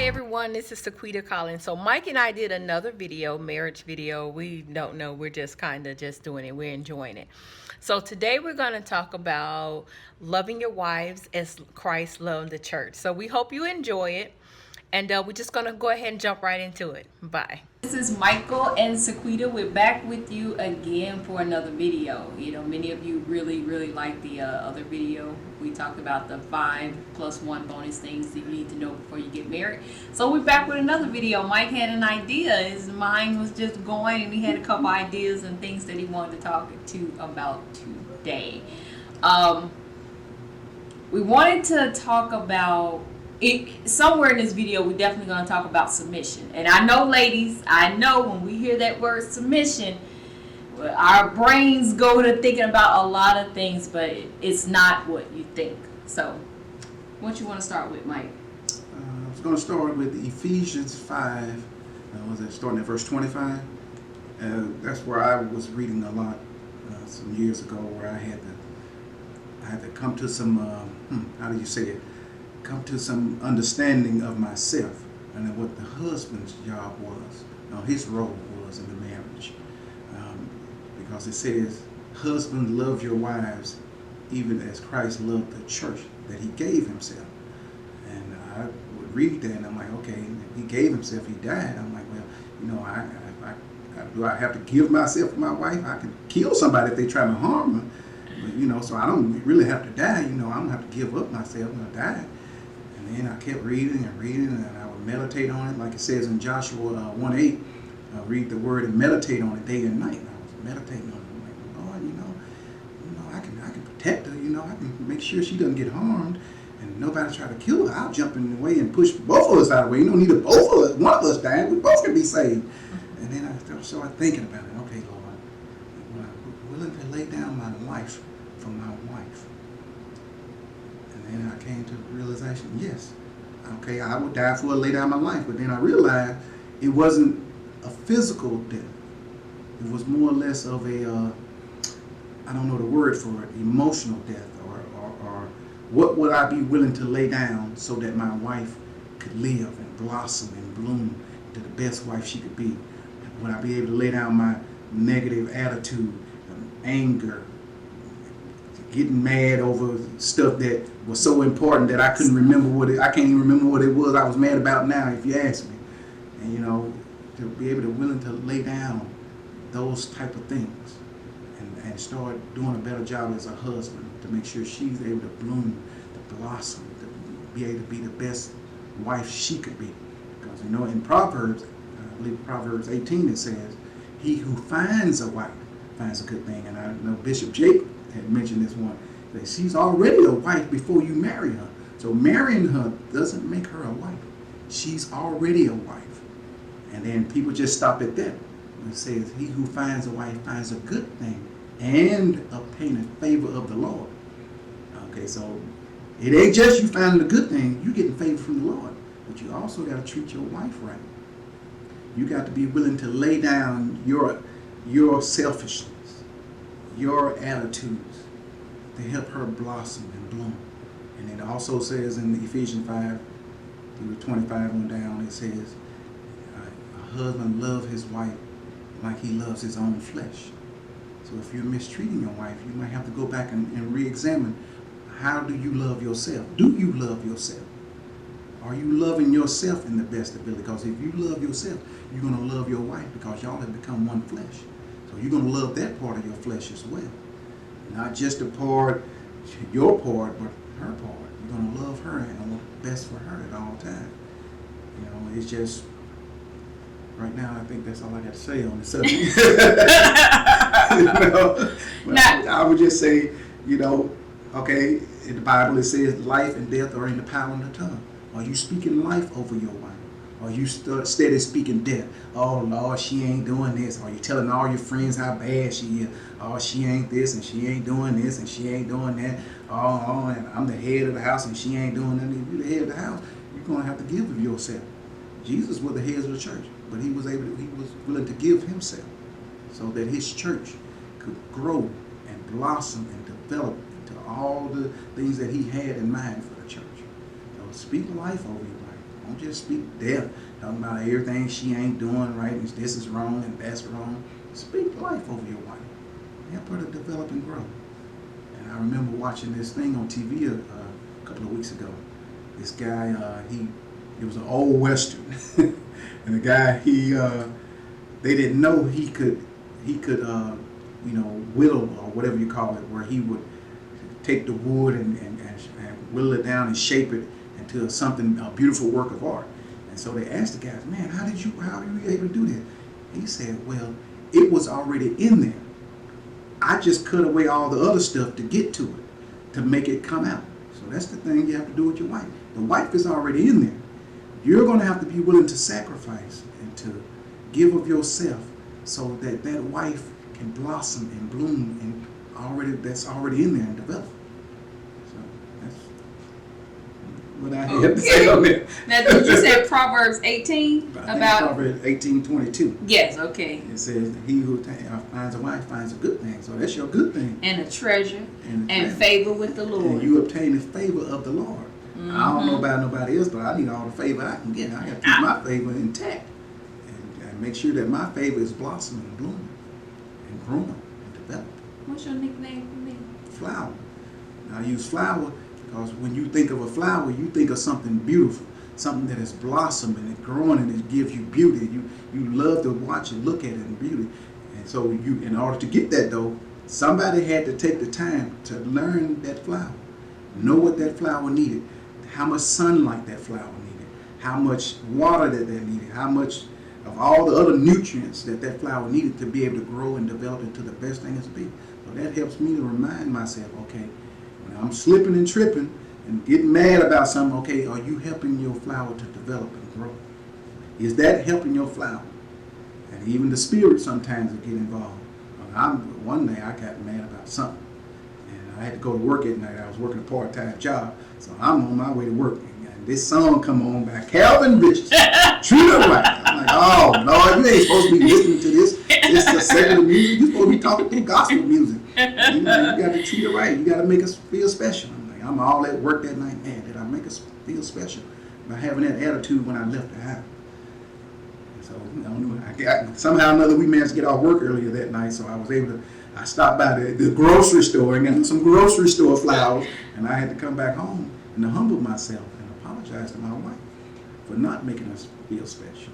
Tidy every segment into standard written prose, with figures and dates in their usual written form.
Hi everyone, this is Sequita Collins. So Mike and I did another video, marriage video. We don't know, we're just kind of just doing it. We're enjoying it. So today we're going to talk about loving your wives as Christ loved the church. So we hope you enjoy it. And we're just going to go ahead and jump right into it. Bye. This is Michael and Sequita. We're back with you again for another video. You know, many of you really like the other video. We talked about the 5+1 bonus things that you need to know before you get married. So we're back with another video. Mike had an idea. His mind was just going, and he had a couple ideas and things that he wanted to talk about today. We wanted to talk about it. Somewhere in this video, we're definitely going to talk about submission. And I know, ladies, I know when we hear that word submission, our brains go to thinking about a lot of things, but it's not what you think. So, what you want to start with, Mike? I was going to start with Ephesians 5. Was it starting at verse 25? That's where I was reading a lot some years ago, where I had to come to some how do you say it? Come to some understanding of myself and what the husband's job was, his role was in the marriage. Because it says, husbands, love your wives, even as Christ loved the church, that he gave himself. And I would read that, and I'm like, okay, he gave himself, he died. I'm like, well, do I have to give myself for my wife? I can kill somebody if they try to harm her. But, so I don't really have to die. I don't have to give up myself when I die. And then I kept reading, and I would meditate on it. Like it says in Joshua 1:8, read the word and meditate on it day and night. And I was meditating on it. I'm like, Lord, I can protect her. I can make sure she doesn't get harmed, and nobody try to kill her. I'll jump in the way and push both of us out of the way. You don't need both of us. One of us dying. We both can be saved. And then I started thinking about it. Okay, Lord, I'm willing to lay down my life for my wife. And then I came to the realization, yes, okay, I would die for her, lay down my life. But then I realized it wasn't a physical death. It was more or less of a, I don't know the word for it, emotional death, or what would I be willing to lay down so that my wife could live and blossom and bloom to the best wife she could be? Would I be able to lay down my negative attitude, anger, getting mad over stuff that was so important that I couldn't remember I can't even remember what it was I was mad about now, if you ask me. And to be able to willing to lay down those type of things and start doing a better job as a husband to make sure she's able to bloom, to blossom, to be able to be the best wife she could be. Because in Proverbs, I believe Proverbs 18, it says, he who finds a wife finds a good thing. And I know Bishop Jake had mentioned this one, that she's already a wife before you marry her. So marrying her doesn't make her a wife. She's already a wife. And then people just stop at that. It says, he who finds a wife finds a good thing and obtaineth favor of the Lord. Okay, so it ain't just you finding a good thing, you getting favor from the Lord. But you also got to treat your wife right. You got to be willing to lay down your selfishness, your attitudes, to help her blossom and bloom. And it also says in Ephesians 5:25 on down, it says, a husband love his wife like he loves his own flesh. So if you're mistreating your wife, you might have to go back and re-examine, how do you love yourself? Do you love yourself? Are you loving yourself in the best ability? Because if you love yourself, you're going to love your wife, because y'all have become one flesh. So you're going to love that part of your flesh as well. Not just the part, your part, but her part. You're going to love her and want best for her at all times. It's just, right now, I think that's all I got to say on the subject. I would just say, okay, in the Bible it says life and death are in the power of the tongue. Are you speaking life over your wife? Are you steady speaking death? Oh, Lord, she ain't doing this. Are you telling all your friends how bad she is? Oh, she ain't this, and she ain't doing this, and she ain't doing that. Oh, and I'm the head of the house, and she ain't doing nothing. If you're the head of the house, you're going to have to give of yourself. Jesus was the head of the church, but he was willing to give himself so that his church could grow and blossom and develop into all the things that he had in mind for the church. So speak life over your life. Don't just speak death, talking about everything she ain't doing right, and this is wrong and that's wrong. Speak life over your wife. Help her to develop and grow. And I remember watching this thing on TV a couple of weeks ago. This guy, it was an old Western. And the guy, they didn't know he could, whittle, or whatever you call it, where he would take the wood and whittle it down and shape it into something, a beautiful work of art. And so they asked the guys, man, how were you able to do that? He said, well, it was already in there. I just cut away all the other stuff to get to it, to make it come out. So that's the thing you have to do with your wife. The wife is already in there. You're going to have to be willing to sacrifice and to give of yourself so that that wife can blossom and bloom and that's already in there and develop. So that's what I have to say on that. Now, did you say Proverbs 18 about Proverbs 18:22? Yes, okay. It says, "He who finds a wife finds a good thing." So that's your good thing. And a treasure and favor with the Lord. And you obtain the favor of the Lord. I don't know about nobody else, but I need all the favor I can get. I got to keep my favor intact and make sure that my favor is blossoming and blooming and growing and developing. What's your nickname for me? Flower. Now, I use flower because when you think of a flower, you think of something beautiful, something that is blossoming and growing and it gives you beauty. You love to watch and look at it in beauty. And so in order to get that though, somebody had to take the time to learn that flower, know what that flower needed, how much sunlight that flower needed, how much water that needed, how much of all the other nutrients that flower needed to be able to grow and develop into the best thing it can be. So that helps me to remind myself, okay, when I'm slipping and tripping and getting mad about something, okay, are you helping your flower to develop and grow? Is that helping your flower? And even the spirit sometimes will get involved. One day I got mad about something. I had to go to work at night. I was working a part-time job, so I'm on my way to work. And this song come on by Calvin Richards, Treat Her Right. I'm like, oh Lord, you ain't supposed to be listening to this. It's the secular music. You're supposed to be talking through gospel music. You got to treat her right. You got to make us feel special. I'm all at work that night. Man, did I make us feel special by having that attitude when I left the house? So somehow or another we managed to get off work earlier that night, so I was able to. I stopped by the grocery store and got some grocery store flowers, and I had to come back home and to humble myself and apologize to my wife for not making us feel special.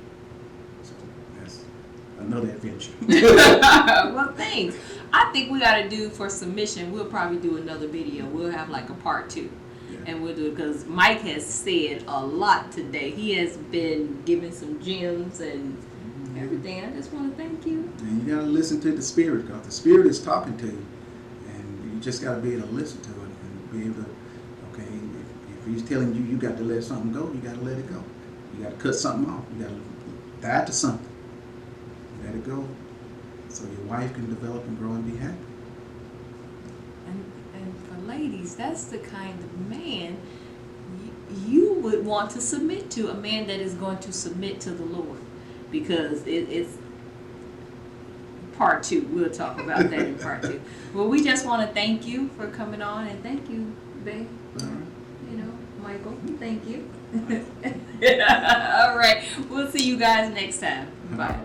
So that's another adventure. Well, thanks. I think we got to do for submission. We'll probably do another video. We'll have like a part 2. Yeah. And we'll do it because Mike has said a lot today. He has been giving some gems and everything. I just want to thank you. And you got to listen to the Spirit, because the Spirit is talking to you. And you just got to be able to listen to it and be able to, okay, if He's telling you got to let something go, you got to let it go. You got to cut something off. You got to die to something. Let it go so your wife can develop and grow and be happy. And for ladies, that's the kind of man you would want to submit to, a man that is going to submit to the Lord. Because it's part 2. We'll talk about that in part 2. Well, we just want to thank you for coming on, and thank you, babe. Michael, thank you. All right. We'll see you guys next time. Bye.